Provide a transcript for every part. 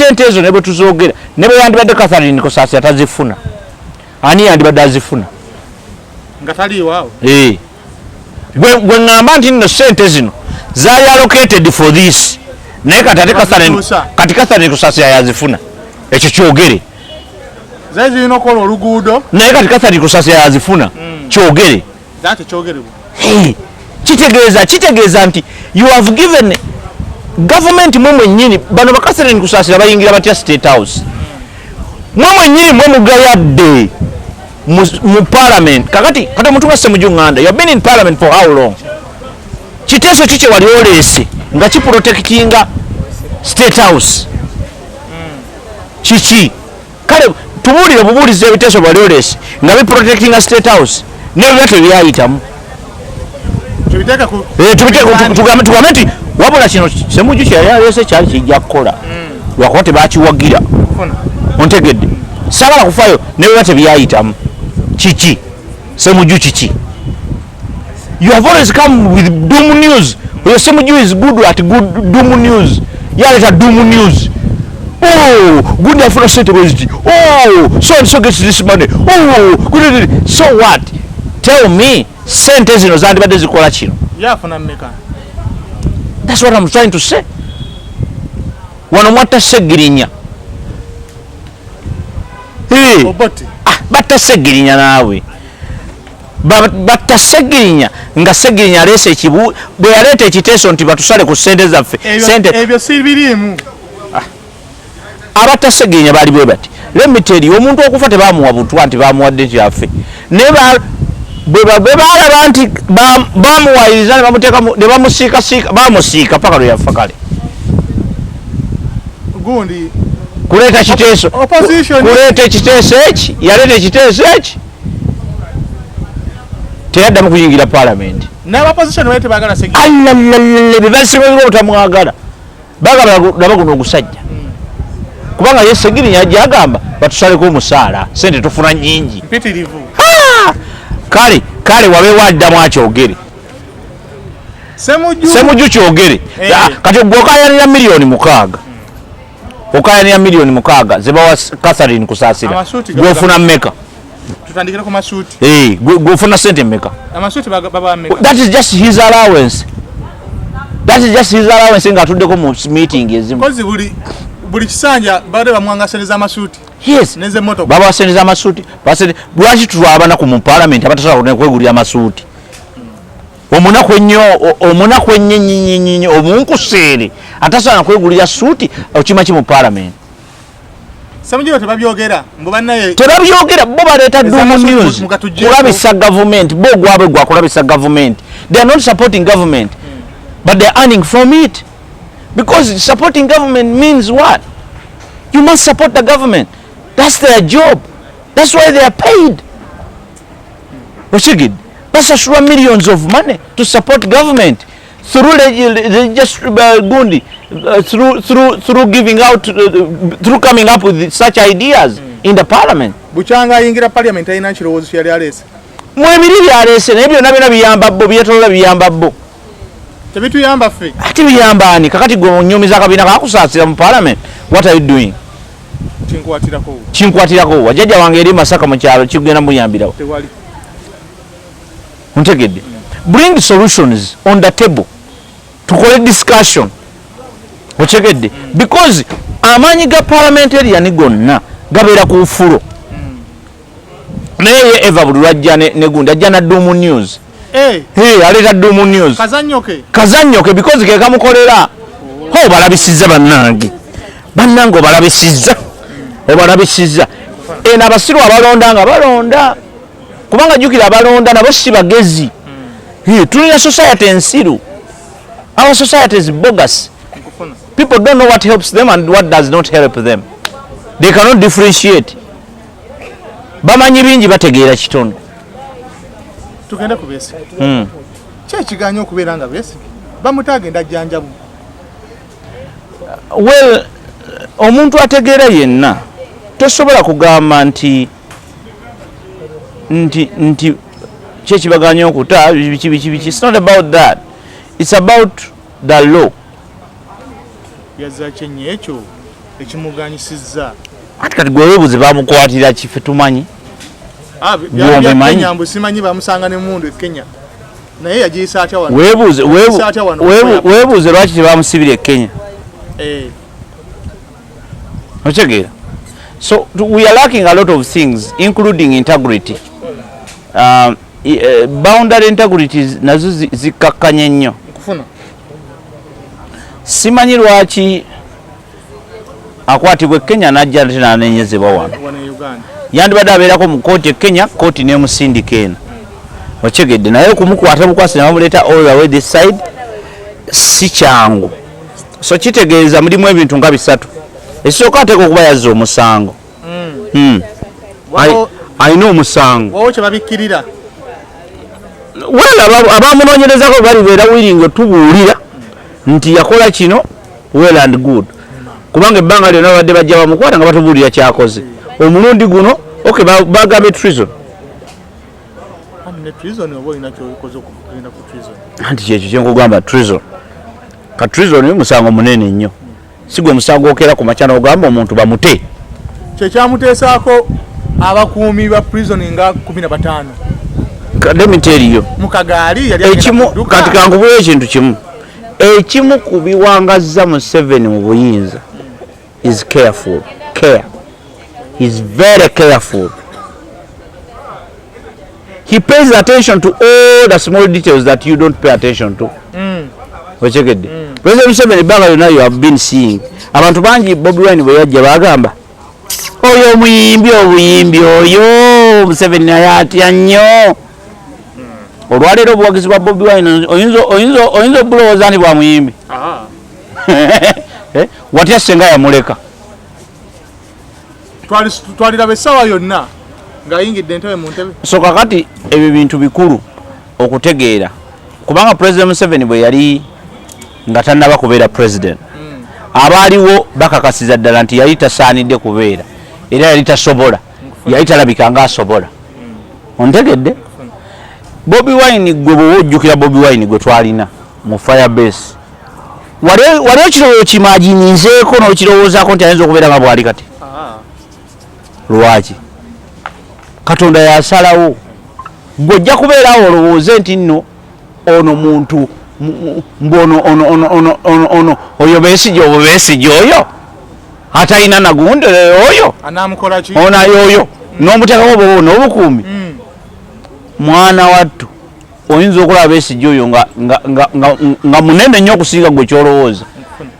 sente ezo ne bwe tuzoogera ne bwe yandibadde Catherine Kusasi atazifuna ani yandibadde azifuna nga tali waawo gwe ngamba nti nno sente zino zaali allocated for this naye kati Catherine Kusasi yazifuna ekyo kyogere zaali zirina okukola oluguudo naye kati Catherine Kusasi yazifuna kyogere zaate kyogere kitegeeza nti you have given government mwe mwennyini bano ba Catherine Kusasi abayingira batya State House mwe mwennyini mwe mugayadde mu parliament kakati omuntu wa Ssemuju Nganda you have been in parliament for how long kiteeso kike wali oleese nga kiprotectinga State House kiki kale tubulire bubulize ebiteeso wali oleese nga biprotectinga State House nebyo tebyayitamu tugambe nti wabula kino Ssemuju kyeyali aleese kyali kijja kukola lwakuba tebakiwagira ontegedde sabala kufayo nebyo tebyayitamu kiki Ssemuju kiki you have always come with doom news Ssemuju is good at good doom news yaleta doom news good afuna sente bweziti so and so gets this money good so what tell me sente zino zandibadde zikola kino yafuna mmeka that's what I'm trying to say wano mwatta Segirinya batta Segirinya naawe batta Segirinya nga Segirinya aleese ekibu bwe yaleeta ekiteeso nti batusale ku sente zaffe ebyo si biriimu abatta Segirinya baali bwe bati lemiteri omuntu okufa tebamuwa butwa nti bamuwadde kyaffe naye bwe balaba nti bamuwayiriza ne bamusiikasiika bamusiika paka lwe yafa kale gundi kuleeta ekiteeso eki yaleeta ekiteeso eki teyaddamu kuyingira palamenti n'abapozishoni bali tebaagala bebasibaira obutamwagala bagala laba guno ogusajja kubanga ye Segirinya ajja agamba batusaleko omusaala sente tufuna nnyingi mpitirivu kale wabeewo addamu akyogere Ssemuju kyogere kati gwe okayanira miliyoni 6 zebawa Catherine Kusasira gwofuna mmeka tutandikira ku masuuti gwofuna sente mmeka amasuuti baba mmeka that is just his allowance nga atuddeko mu meeting ezimu kozi buli kisanja bade bamwangasereza amasuuti yes neze moto baba waseneza amasuuti lwaki tulabana ku mu parliament abatasobola kwegulira amasuuti omunaku ennyo omunkuseere atasobola kwegulira suuti okima ki mu parliament Ssemuju tebabyogera mbubannaye tebabyogera bo baleeta doom news kulabisa government bo gwabwe gwakulabisa government they are not supporting government but they are earning from it because supporting government means what you must support the government that's their job that's why they are paid Oshigid basashura millions of money to support government through gundi through giving out through coming up with such ideas in the parliament buchanga yingira parliament ayina kirowoozo yali alese mwebiri alese naye byonna biyamba bo byetola biyamba bo tebituyamba ffe ati biyambani kakati gwe nnyomiza akabiina kakusaasira mu parliament what are you doing kinkwatirako wajjajja wange eri Masaka mu kyalo kigenda muyambirawo ontegedde bring solutions on the table tukole discussion otegedde because amaanyi ga parliamentarian gonna gabeera ku ufulo naye ye Eva buli lwajja ne gundi ajja na Doom News aleeta Doom News kazannyoke because ke kamukolera obalabisizza bannange obalabisizza eno abasiru abalonda nga balonda kubanga jjukira abalonda nabo si bagezi tulina society ensiru our society is bogus people don't know what helps them and what does not help them they cannot differentiate bamanyi bingi bategeera kitono tugenda ku besi kyekiganya okubeera nga besi bamutagenda jjanjabu well omuntu ategeera yenna tosobola kugamba nti kyekibaganya okuta biki it's not about that it's about the law yazza kyenye ekyo ekimuganyisizza kati gwe weebuze bamukwatira kife tumanyi Kenya mbu simanyi bamusanga ne mundu Kenya naye yagiyisa atya wano weebuze lwaki tebamusibira e Kenya otegeera. So we are lacking a lot of things including integrity. Boundary integrities nazo zikakkanye nnyo. Simanyi lwaki akwatibwa Kenya najja ate nanenyezebwa wano. Yandibadde abeerako mu kooti e Kenya, kooti n'emusindika eno. Okyegedde naye okumukwata bukwasi nebamuleeta all the way this side si kyangu. So kitegeeza mulimu ebintu nga bisatu. Ekisooka ateeka okuba yazza omusango. Alina omusango. Wowe kye babikkirira. Wala abamunoonyerezako balibeera wiringa tubuulira nti yakola kino well and good. Kubanga ebbanga lyonna babadde bajja bamukwata nga batubuulira kyakoze. Omulundi guno okay bagambe treason. Anti kyekyo kyenkugamba treason. Ka treason ni musango munene nnyo. Sigwe musango okera ku makyana ogamba omuntu bamute. Kyekyamuteesaako abakuumi ba prison nga 15. Let me tell you. Mukagaali yali ekimu kati kankubuye ekintu kimu. Ekimu kubiwangazza mu 7 mu buyinza is careful. Care. He's very careful. He pays attention to all the small details that you don't pay attention to. Wachegede. President Museveni banga yonna you have been seeing. Abantu bangi Bobi Wine bwe yajja bagamba oyo muyimbi obuyimbi oyo Museveni ayatya nnyo. Olwaleero obuwagizi bwa Bobi Wine oyinza obulowooza nti bwa muyimbi. Watya senga yamuleka. Twalira besawa yonna nga yingidde entebe mu ntebe. So kakati ebyo bintu bikulu okutegeera kubanga President Museveni bwe yali nga tannaba kubeera president abaaliwo bakakasiza ddala nti yali tasaanidde kubeera era yali tasobola yali talabika nga asobola. Ontegedde Bobi Wine gwe bwe ojjukira Bobi Wine gwe twalina mu Firebase wali ekirowoozo kimaginizeeko n'okirowoozaako nti ayinza okubeera nga bwali kati. Lwaki Katonda yasalawo gwojja kubeerawo olowooze nti nno ono muntu mbono ono oyo Besigye obo Besigye oyo atalina nagunde oyo anamukola ki ona yoyo n'omuteekako bobo n'obukuumi mwana wattu oyinza okulaba Besigye oyo nga munene nnyo okusinga gwe kyolowooza.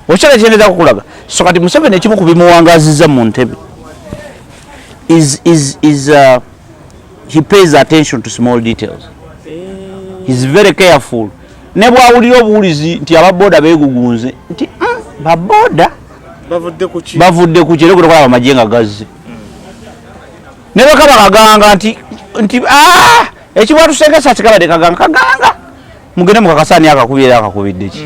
Okyala kyeneza kukulaga. So kati Museveni ekimu ku bimuwangazizza mu ntebe he pays attention to small details. He's very careful. Ne bwawulira obuwulizi nti ababoda beegugunze nti baboda bavudde ku kire kutokola amagye nga gazze. Ne bakaba kaganga nti ekibwatusengesa kikabadde kaganga mugende mukakasaani akakubira akakubidde ki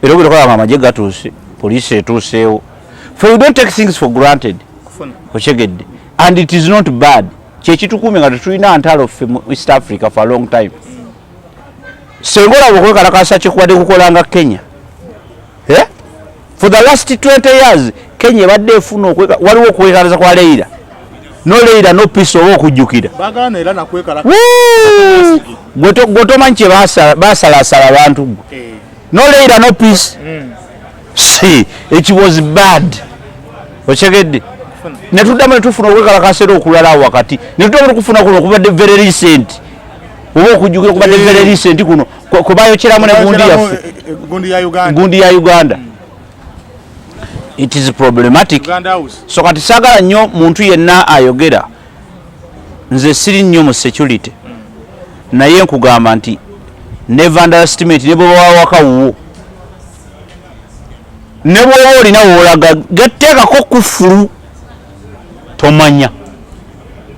era okutokola amagye gatuuse poliisi etuuseewo. For you don't take things for granted. Okyegedde. And it is not bad. Kyekitukuumye nga tetulina ntalo ffe mu East Africa for a long time. Sengola bwekwekalakasa kyekubadde kukolanga Kenya. For the last 20 years Kenya ebadde efuna waliwo okwekalasa kwa Leila. No Leila no peace oba okujjukira. Bagana era nakwekalaka. Gwotomanyi kye basalasala abantu. No Leila no peace. See, it was bad. Okyegedde. Netuddamu netufuna okwekalakasa era okulala wakati. Netuddamu okufuna kuno okubadde very recent. Oba okujjukira okubadde very recent kuno kubayokeramu ne gundi ya Uganda. It is problematic. So kati saagala nnyo muntu yenna ayogera. Nze siri nnyo mu security. Naye nkugamba nti never underestimate ne bwe wawakawuwo. Ne bw'oba olina woolaga gatteekako kufulu tomanya.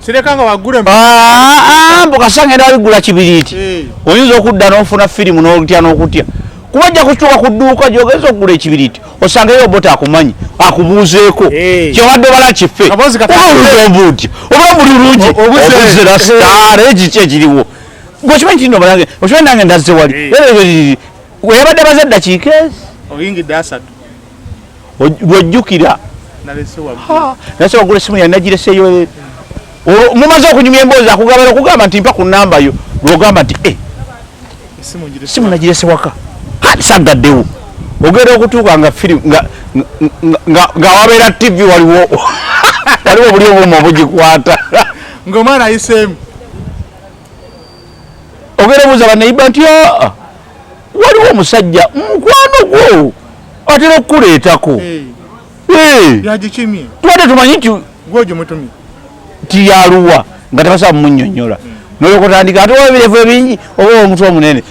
Sirekanga wagule mbukasanga era abigula kibiriiti. Oyinza okudda n'ofuna firimu n'otya n'okutya. Kubajja kutuuka ku dduuka gy'ogeza okugula ekibiriiti osangeyo bota akumanyi akubuuzeeko kyobadde bala kiffe obulungi obuze rasitaara ekiki ekiriwo gwekimanyi kino banange okimanyi nange ndazze wali weyabadde baze eddakiika ezi oyingidde asatu bwojjukira nalese wagula essimu yange nagireseyo mumaze okunyumya emboozi akugamba okugamba nti mpa ku namba yo lwogamba nti essimu nagirese waka sagaddewo ogenda okutuuka nga firimu nga wabeera tv waliwo buli obumu obugikwata ng'omwana ayiseemu ogenda obuuza banaiba nti waliwo omusajja mukwano gwo atera okukuleetako yagikimye tubadde tumanyi nti gwojo mutumye tiyaluwa nga tebasaba munnyonnyola nolwokutandika ate webirevu ebingi oba omutwe omunene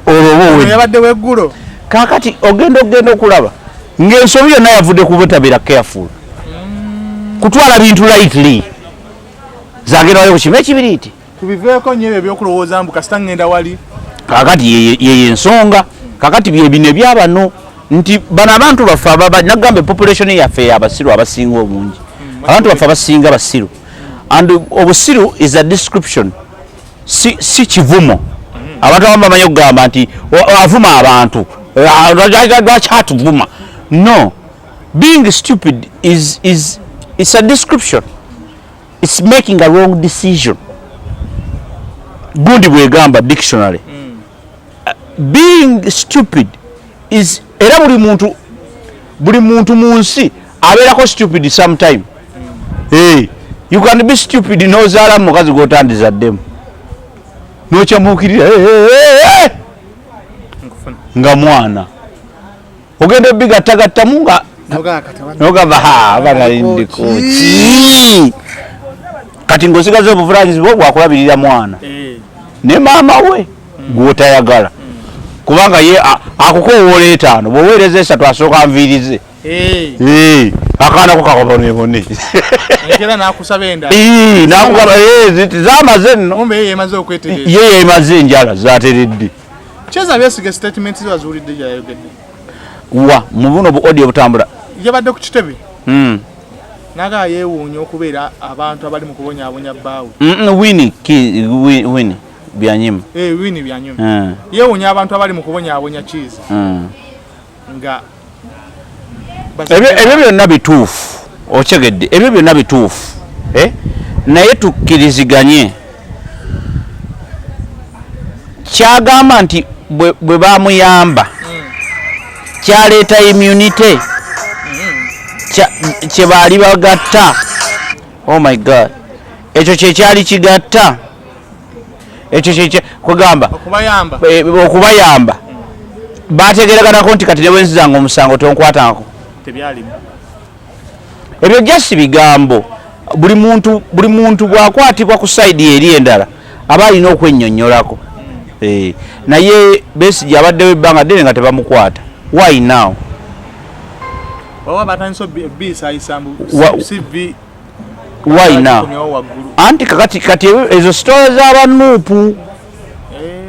olwo yabadde weggulo kakati ogenda okulaba ng'ensobi yonna yavudde ku butabeera careful kutwala bintu lightly zagenda wali kukima ekibiriiti tubiveeko nnyo ebyo ebyokulowooza mbu kasita ngenda wali kakati yeyo ensonga kakati byebino ebyabano nti bano abantu baffe nagambe population yaffe yabasiru abasinga obungi abantu baffe abasinga basiru and obusiru is a description si kivumo abantu abamu bamanyi okugamba nti avuma abantu lwakyatuvuma no being stupid is a description. It's making a wrong decision. Gundi bwegamba dictionary. Being stupid is era buli muntu munsi abeerako stupid sometime. You can be stupid nozaala mukazi gotandizaddemu nokyamukirira nga mwana ogenda obigattagattamu nga nogamba abanalindikoki kati ng'osigaze obuvunanyizibwa bwakulabirira mwana ne maama we gwotayagala kubanga ye akukowoola 5 bw'oweereza 3 asooka nviirize akaana ko kakabonebone era nakusaba enda nakugaba zamaze nno ye yemaze enjala zateredde kyeza byesiga statement zibazuulidde gyayogedde wa mu buno bu audio butambula yabadde ku kitebe naga yeewuunya okubeera abantu abali mu kubonyaabonya bbaawe wini byanyima wini byanyima yeewuunya abantu abali mu kubonyaabonya kiiza nga ebyo byonna bituufu okyegedde ebyo byonna bituufu naye tukkiriziganye kyagamba nti bwe bamuyamba kyaleeta immunity kye baali bagatta oh my god ekyo kyekyali kigatta ekyo kwegamba okubayamba bategereganako nti kati nebwenzizanga omusango tonkwatako tebyalimu ebyo jasi bigambo buli muntu bwakwatibwa ku side eri endala aba alina okwennyonnyolako naye Besigye abaddewo ebbanga ddene nga tebamukwata why now why now anti kati ezo story z'abanuupu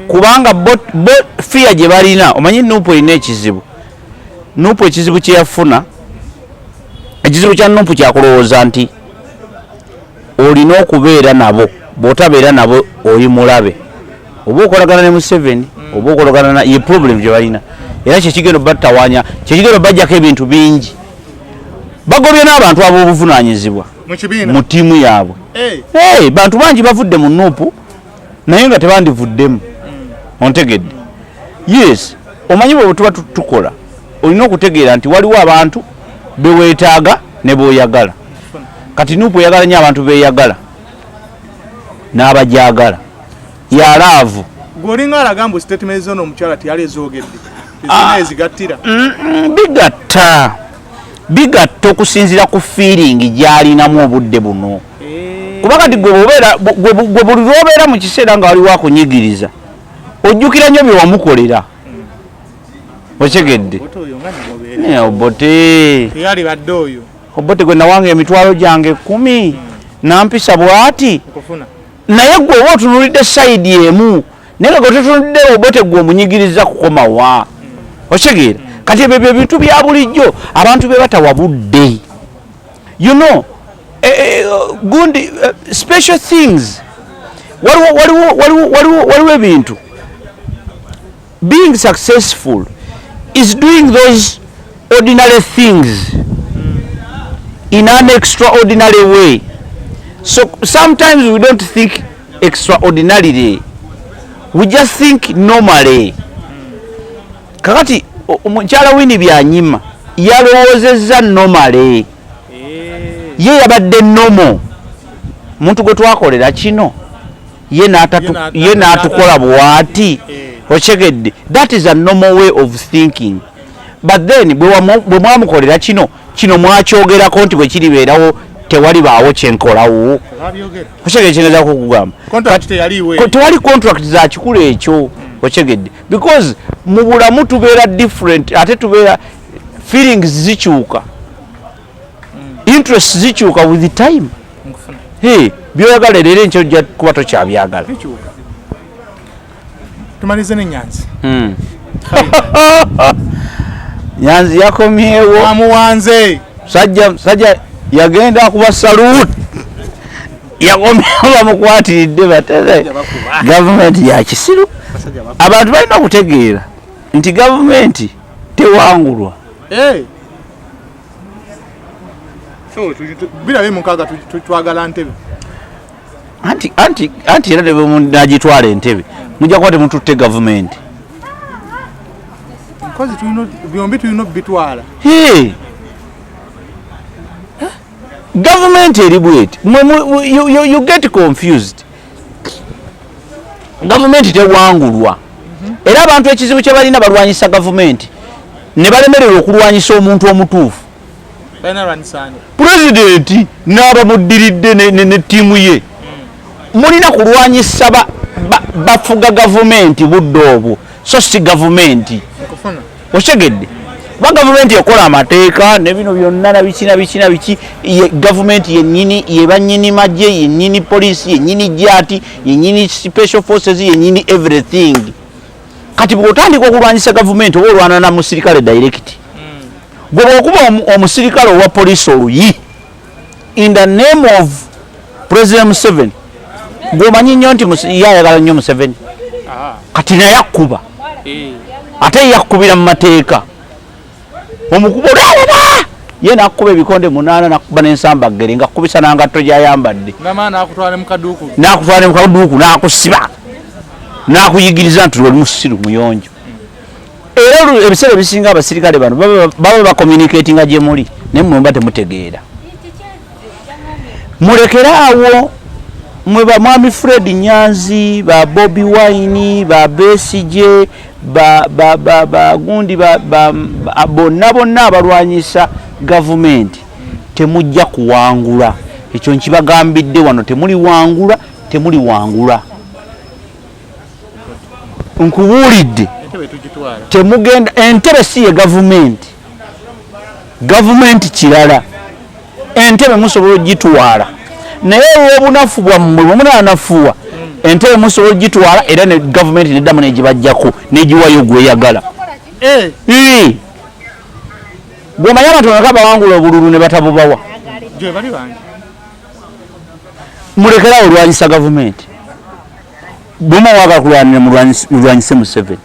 kubanga bo fear gye balina omanyi nuupu erina ekizibu nuupu ekizibu kye yafuna ekizibu kya nuupu kyakulowooza nti olina okubeera nabo bw'otabeera nabo oli mulabe oba okolagana ne Museveni oba okolagana na ye problem gye balina era kyekigenda obattawaanya kyekigenda obajjako ebintu bingi bagobye n'abantu ab'obuvunaanyizibwa mu ttiimu yaabwe bantu bangi bavudde mu nuupu naye nga tebandivuddemu ontegedde yes omanyi bwe tuba tukola olina okutegeera nti waliwo abantu beweetaaga ne b'oyagala kati nuupu oyagala nnyo abantu beeyagala n'abajagala yalaavu gwolinga alaga mbu statement zono omukyala tiyali ezoogedde ezina ezigattira bigatta okusinziira ku feeling gy'alinamu obudde buno kuba kati gwe buli lw'obeera mu kiseera nga waliwo akunyigiriza ojjukira nnyo bye wamukolera okyegedde obote gwe nawanga emitwalo gyange 10 nampisa bw'ati naye gwe oba otunulidde sayidi emu naye nga gwe totunulidde obote gwe omunyigiriza kukoma wa okyegeera kati ebyo ebintu bya bulijjo abantu be batawa budde you know gundi special things waliwo ebintu being successful is doing those ordinary things in an extraordinary way. So sometimes we don't think extraordinarily, we just think normally. Kakati omukyala Winnie Byanyima yalowoozezza normally. Ye yabadde normal. Muntu gwe twakolera kino ye n'atukola bw'ati. Okyegedde. That is a normal way of thinking. But then bwe mwamukolera kino mwakyogerako nti bwe kiribeerawo tewali baawo kyenkolawo. Okyegedde kyengezaako okugamba. Tewali contract za kikulu ekyo. Okyegedde. Because mu bulamu tubeera different ate tubeera feelings zikyuka. Interest zikyuka with the time. Byoyagala leero enkya ojja kuba tokyabyagala. Tumalize ne Nyanzi. Nyanzi yakomyewo. Amuwanze. Sajja yagenda kuba salute. Yakomyewo bamukwatiridde bateze. Gavumenti ya kisiru. Abantu balina okutegeera nti gavumenti tewangulwa. So birabe mukaga twagala Ntebe. Anti era tebe munagitwala Entebe. Mujja kuba temututte gavumenti. Because byombi tulina bitwala. Government eri bweti. You get confused. Government tewangulwa. Era abantu ekizibu kye balina balwanyisa gavumenti ne balemererwa okulwanyisa omuntu omutuufu. President n'abamuddiridde ne ttiimu ye. Mulina kulwanyisa bafuga gavumenti budde obwo, so si gavumenti. Okyegedde. Ba gavumenti ekola amateeka ne bino byonna na biki gavumenti yennyini yebannyini magye yennyini poliisi yennyini jati yennyini special forces yennyini everything. Kati bw'otandika okulwanyisa gavumenti oba olwana na musirikale direct. Gwe okuba omusirikale owa poliisi oluyi in the name of President Museveni, gwomanyi nnyo nti yayagala nnyo Museveni. Kati naye akkuba ate yakkubira mu mateeka. Omukubo olwalala ye n'akkuba ebikonde 8 n'akkuba n'ensambagere ng'akkubisa n'angatto gy'ayambadde. N'akutwala mu kaduuku n'akusiba n'akuyigiriza nti oli musiru muyonjo. Era ebiseera bisinga abasirikale bano baba bakommunicatinga gye muli naye mmwe mba temutegeera. Mulekeraawo mwe ba Mwami Fred Nyanzi, ba Bobi Wine, ba Besigye, gundi bonna abalwanyisa gavumenti temujja kuwangula. Ekyo nkibagambidde wano, temuli wangula. Nkubuulidde temugenda Entebe si ye gavumenti kirala. Entebe musobola ogitwala naye olw'obunafu bwammwe bwe munaanafuwa Entebe musobola ogitwala era ne gavumenti neddamu negibajjako negiwayo gweyagala. Gwemanyi abantu bameka bawangula obululu ne batabubawa. Mulekerawo olwanyisa gavumenti. Bwemawagala kulwanira mulwanyise Museveni.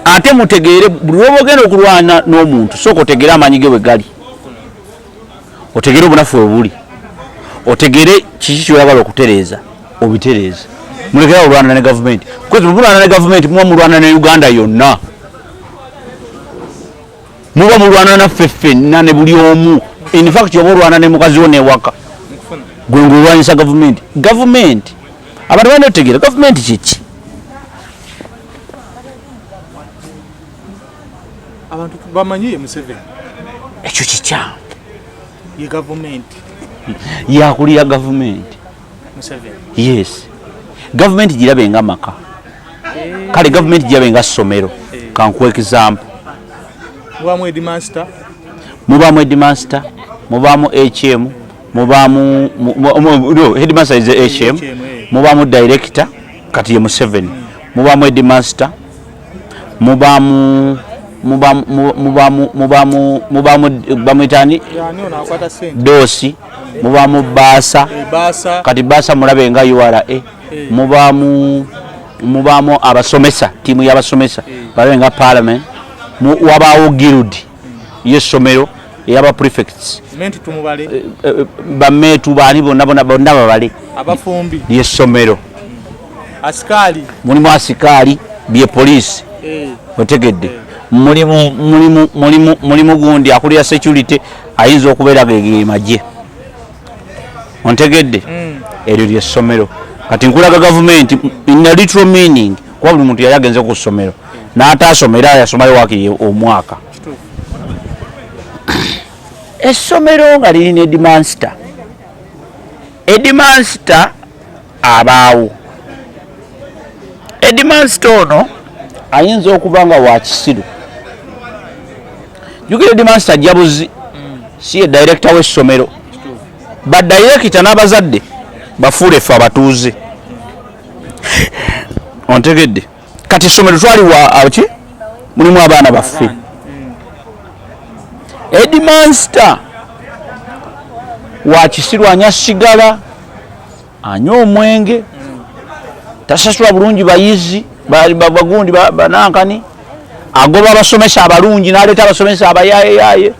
Ate mutegeere buli lwoba ogenda okulwana n'omuntu sooka otegeere amaanyi ge bwe gali, otegeere obunafu bwe buli, otegeere kiki kyoyagala okutereeza obitereeza. Mulekera olwana ne gavumenti because mulwana ne gavumenti muba mulwana ne Uganda yonna, muba mulwana naffe ffenna ne buli omu. In fact oba olwana ne mukazi wo n'ewaka gwe ng'olwanyisa gavumenti. Abantu balina otegeera gavumenti kiki. Abantu bamanyi Museveni ekyo kikyamu ye gavumenti yakulira gavumenti. Museveni yes, gavumenti girabe nga maka. Kale gavumenti girabe nga ssomero. Kankuwa example. Mubamu headmaster, mubamu HM, mubamu headmaster is HM, mubamu director kati ye Museveni, mubamu headmaster, mubamu bamwitani dosi, mubamu basa kati basa mulabe nga URA, mubamu abasomesa, timu y'abasomesa balabe nga parliament, wabawo guild y'essomero eyaba prefects mentu tumubale bametu bani bonna babale abafumbi lyessomero askali mulimu asikali bye police otegedde mulimu gundi akulira security ayinza okubeera ge magye ontegedde eryo lyessomero kati nkulaga gavumenti in a literal meaning kuba buli muntu yali agenze ku ssomero n'ataasomera yasomayo waakiri omwaka essomero nga lirina edimansita abaawo edimansita ono ayinza okuba nga wakisiru jukira edimansita jabuzi si ye director w'essomero badirekita n'abazadde bafuula effe abatuuze ontegedde kati essomero twaliwa ki mulimu abaana baffe edimansita wakisiru anywa sigala anywa omwenge tasasula bulungi bayizi bagundi banankani agoba abasomesa abalungi n'aleeta abasomesa abayayeyaye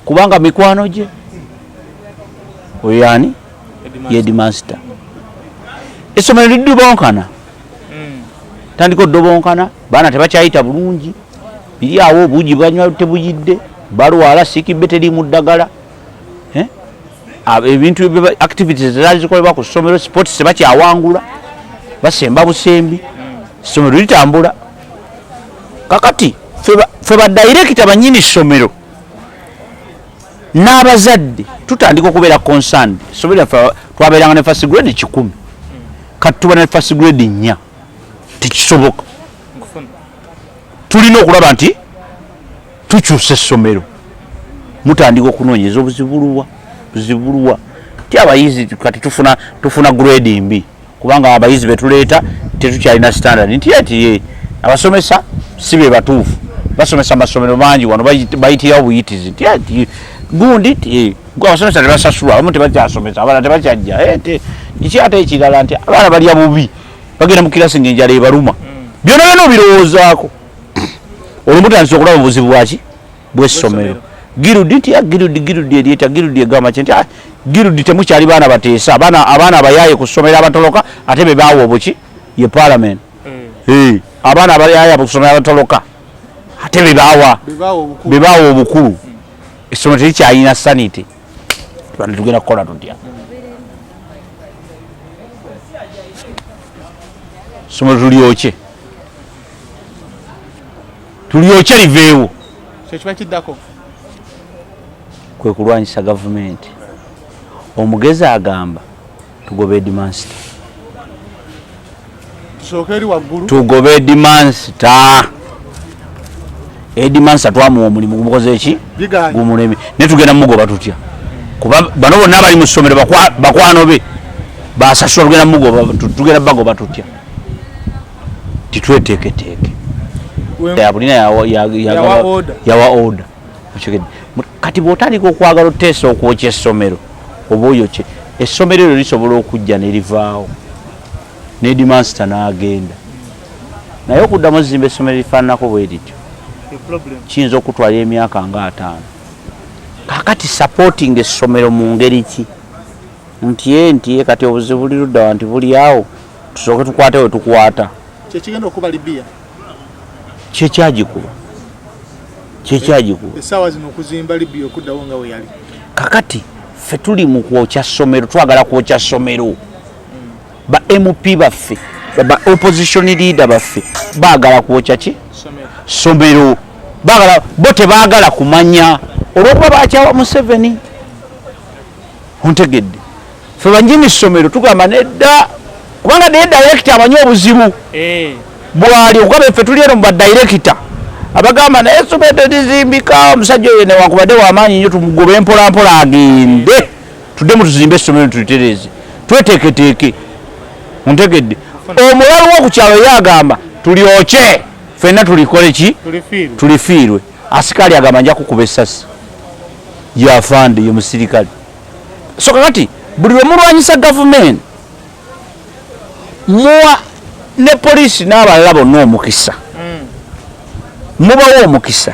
kubanga mikwano gye oyo ani yedimansita essomero liddubonkana tandika oddobonkana baana tebakyayita bulungi biri awo obuugi banywa tebuyidde balwala sikibbe teri mu ddagala ebintu activities ezaali zikolebwa ku ssomero sports tebakyawangula basemba busembi essomero litambula kakati fe badirekita banyini ssomero n'abazadde tutandika okubeera concerned essomero twabeeranga ne first grade 10 kati tuba ne first grade 4 tekisoboka tulina okulaba nti tukyusa essomero mutandika okunoonyeza buzibulwa ti abayizi kati tufuna grade mbi kubanga abayizi betuleeta tetukyalina standard nti ati abasomesa si be batuufu basomesa amasomero mangi wano bayitirawo buyitizi nti ati gundi abasomesa tebasasulwa abamu tebakyasomesa abaana tebakyajja kiki ate ekirala nti abaana balya bubi bagenda mu kirasi ng'enjala ebaluma byonna byonna obirowoozaako olwo mutandisa okulaba obuzibu bwaki bw'essomero girudi nti girudi eryeta girudi egamba ki nti girudi temukyali baana bateesa abaana abayaaye ku ssomero abatoloka ate be baawa obuki ye parliament abaana abayaaye ku ssomero abatoloka ate be baawa obukulu essomero terikyalina sanity tubane tugenda kukola tutya essomero tulyokye liveewo kyekiba kiddako kwe kulwanyisa gavumenti omugezi agamba tugobe edimansita tugobe edimansita twamuwa omulimu gumukoze eki gumuleme naye tugenda mugoba tutya kuba bano bonna abali mu ssomero bakwano be basasula tugenda bagoba tutya titweteeketeeke yabulina yawa order kati bw'otandika okwagala oteesa okwokya essomero oba oyokye essomero eryo lisobola okujja ne livaawo n'edimansita n'agenda naye okuddamu ozimba essomero lifaananako bwe lityo kiyinza okutwala emyaka nga 5 kakati supporting essomero mu ngeri ki nti kati obuzibu buli luddawa nti buli awo tusooke tukwate we tukwata kyekigenda okuba Libya kyekyagikuba essaawa zino okuzimba Libya okuddawo nga we yali kakati ffe tuli mu kwokya ssomero twagala kwokya ssomero ba MP baffe ba opposition leader baffe baagala kwokya ki ssomero bo tebaagala kumanya olw'okuba bakyawa Museveni ontegedde ffe banjini ssomero tugamba nedda kubanga naye director amanyi obuzibu bwali okuba ffe tuli eno mu badirekita abagamba naye essomero terizimbika omusajja oyo newankubadde w'amaanyi nnyo tumugobe mpolampola agende tuddemu tuzimbe essomero tulitereze tweteeketeeke ontegedde omulalu w'oku kyalo ye agamba tulyokye ffenna tulikole ki tulifiirwe asikaali agamba nja kukuba essasi yafande ye musirikale so kakati buli lwe mulwanyisa gavumenti muwa ne poliisi n'abalala bonna omukisa mubawo omukisa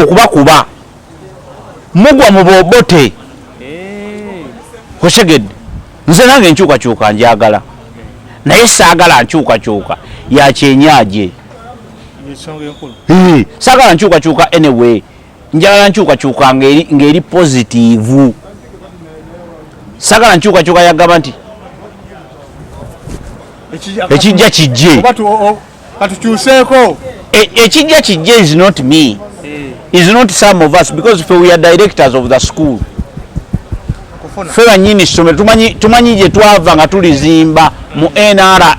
okubakuba mugwa mu bobote otegedde nze nange nkyukakyuka njagala naye saagala nkyukakyuka ya kyenyaje saagala nkyukakyuka anyway njagala nkyukakyuka ng'eri positive saagala nkyukakyuka yagamba nti ekijja kijje ekijja kijje is not me is not some of us because we are directors of the school fe banyini ssomero tumanyi gye twava nga tulizimba mu NRA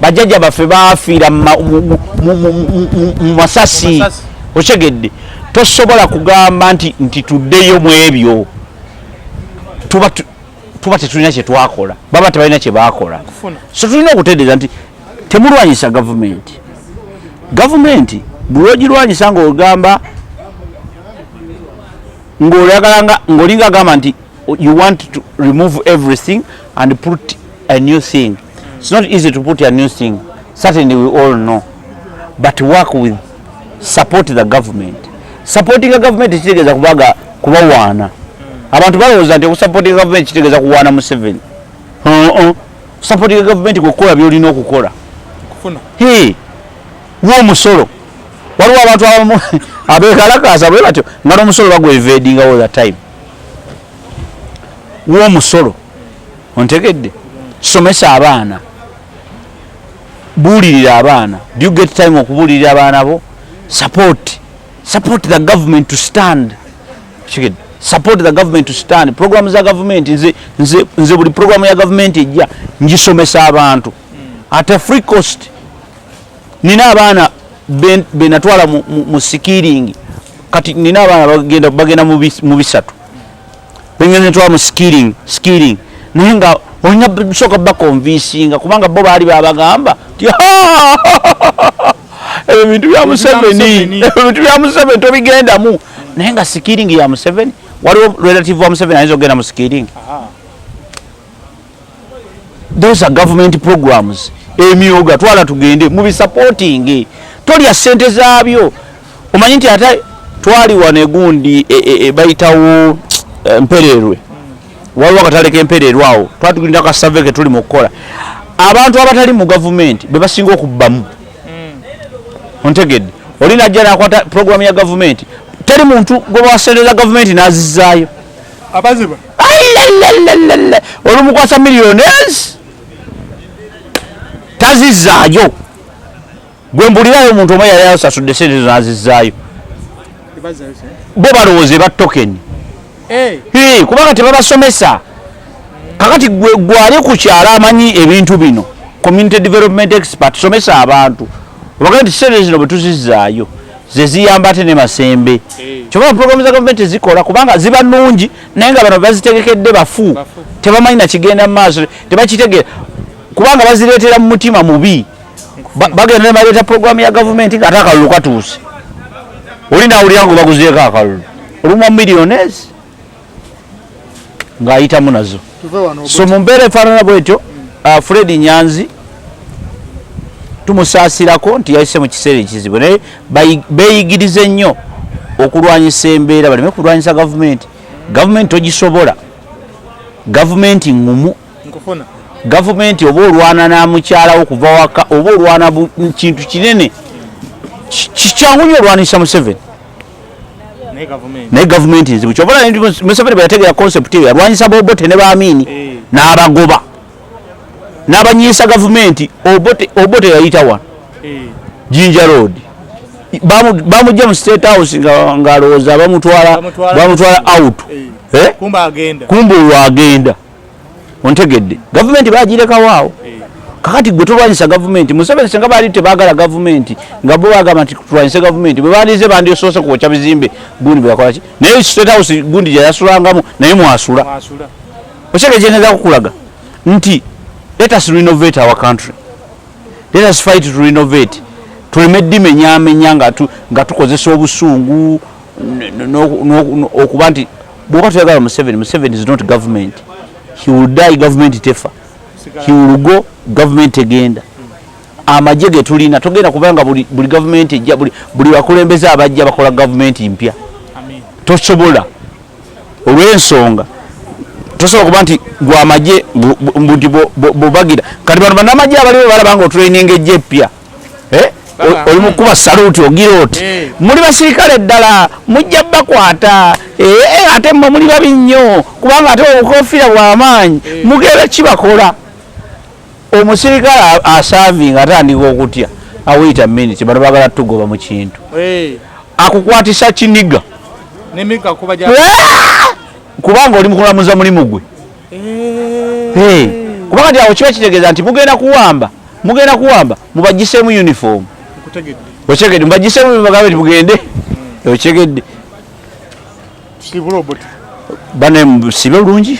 bajjajja baffe baafiira mu masasi okyegedde tosobola kugamba nti tuddeyo mu ebyo tuba tetulina kye twakola baba tebalina kye baakola so tulina okutereeza nti temulwanyisa gavumenti bw'ogirwanyisa ng'ogamba ng'olinga agamba nti you want to remove everything and put a new thing. It's not easy to put a new thing, certainly we all know, but work with, support the government. Supporting the government kitegeeza kubawaana abantu balowooza nti okusupporting government kitegeeza kuwaana Museveni. Supporting government kukola byolina okukola w'omusolo waliwo abantu abamu abeekalakaasa bwe batyo nga n'omusolo bagwevadinga all the time w'omusolo ontegedde somesa abaana buulirira abaana do you get time okubuulirira abaana bo support the government to stand support the government to stand program za government nze buli program ya government ejja ngisomesa abantu at a free cost nina abaana benatwala mu skilling kati nina abaana bagenda mu bisatu bengenda twala mu skilling naye nga olina soka bakonvinsinga kubanga bo baali babagamba ebintu bya Museveni tobigendamu naye nga skilling ya Museveni waliwo relative wa Museveni ayinza okugenda mu skilling. Those are government programs. Emyoga twala tugende mu supporting tolya sente zaabyo omanyi nti ate twali wane gundi bayitawo mpererwe waliwo akataleka empererwe awo twatugenda ka survey ke tuli mu kukola abantu abatali mu government be basinga okubbamu ontegedde olina ajja nakwata program ya government teri muntu gwe wasente za government nazizaayo abaziba olumukwasa millionaires tazizaayo gwe mbulirayo omuntu omwe yali asasudde sente nazizaayo bo balowooza ba token kubanga tebabasomesa kakati gwali ku kyalo amanyi ebintu bino community development expert somesa abantu obaga nti sente zino bwe tuzizaayo zeziyamba ate ne masembe kyokka programu za gavumenti zikola kubanga ziba nnungi naye nga bano bazitegekedde bafu tebamanyi nakigenda mu maaso tebakitegeera kubanga bazireetera mu mutima mubi bagenda ne baleeta programu ya gavumenti nga ate akalulu katuuse oli naawulira ngo baguzeeko akalulu olumwa millionaires ng'ayitamu nazo so mu mbeera efaanana bwetyo Fred Nyanzi tumusaasirako nti yayise mu kiseera ekizibu naye beeyigirize nnyo okulwanyisa embeera baleme kulwanyisa gavumenti togisobola gavumenti ngumu gavumenti oba olwana na mukyalawo kuva waka oba olwana kintu kinene kyangu nnyo olwanisa Museveni naye gavumenti nzibu kyobola Museveni bwe yategeera concept eyo yalwanyisa Bobote ne Baamini n'abagoba n'abanyiisa gavumenti Obote yayita wano Jinja Road bamujja mu State House ng'alowooza bamutwala out kumbe olwagenda ontegedde gavumenti bagirekawo awo kakati gwe tolwanyisa gavumenti Museveni senga baali tebaagala gavumenti nga bo bagamba nti tulwanyise gavumenti bwe bandize bandiosoose kwokya bizimbe gundi bwe yakolaki naye State House gundi gye yasulangamu naye mwasula okyege kyeneza kukulaga nti let us renovate our country, let us fight to renovate tuleme dimenyamenya nga tukozesa obusungu okuba nti bwoba tuyagala Museveni is not government. He will die, government tefa. He will go, government egenda. amagye ge tulina togenda kubanga buli gavumenti ejja buli bakulembeze abajja bakola gavumenti mpya tosobola olw'ensonga tosobola kuba nti gwe amagye nti bobagira kati bano bannamagye abaliwo balaba nga otraining ejja epya oli mukuba saluti ogira oti muli basirikale ddala mujja bakwata ate mmwe muli babi nnyo kubanga ate obukofiira bw'amaanyi mugenda kibakola omusirikale asaavinga atandika okutya awuyita miniti bano bagala tugoba mu kintu akukwatisa kiniga kubanga oli mukulamuza mulimu gwe kubanga ti awo kiba kitegeeza nti mugenda kuwamba mubagiseemu uniform otegedde mubagiseemu bagambe nti mugende otegedde bane musibe bulungi